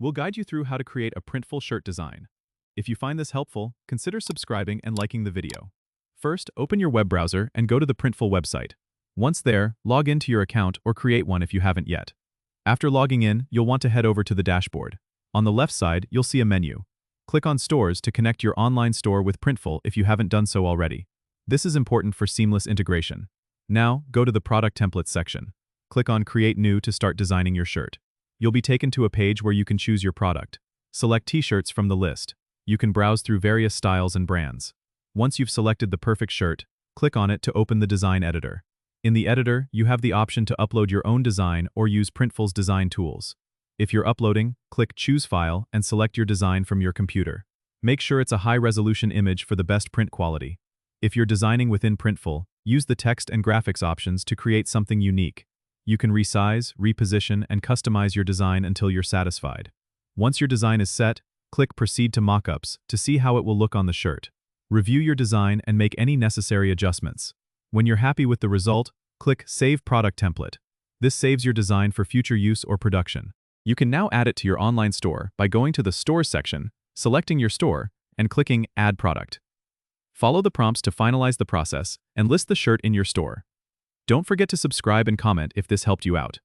We'll guide you through how to create a Printful shirt design. If you find this helpful, consider subscribing and liking the video. First, open your web browser and go to the Printful website. Once there, log into your account or create one if you haven't yet. After logging in, you'll want to head over to the dashboard. On the left side, you'll see a menu. Click on Stores to connect your online store with Printful if you haven't done so already. This is important for seamless integration. Now, go to the Product Templates section. Click on Create New to start designing your shirt. You'll be taken to a page where you can choose your product. Select t-shirts from the list. You can browse through various styles and brands. Once you've selected the perfect shirt, click on it to open the design editor. In the editor, you have the option to upload your own design or use Printful's design tools. If you're uploading, click Choose File and select your design from your computer. Make sure it's a high-resolution image for the best print quality. If you're designing within Printful, use the text and graphics options to create something unique. You can resize, reposition, and customize your design until you're satisfied. Once your design is set, click Proceed to Mockups to see how it will look on the shirt. Review your design and make any necessary adjustments. When you're happy with the result, click Save Product Template. This saves your design for future use or production. You can now add it to your online store by going to the Stores section, selecting your store, and clicking Add Product. Follow the prompts to finalize the process and list the shirt in your store. Don't forget to subscribe and comment if this helped you out.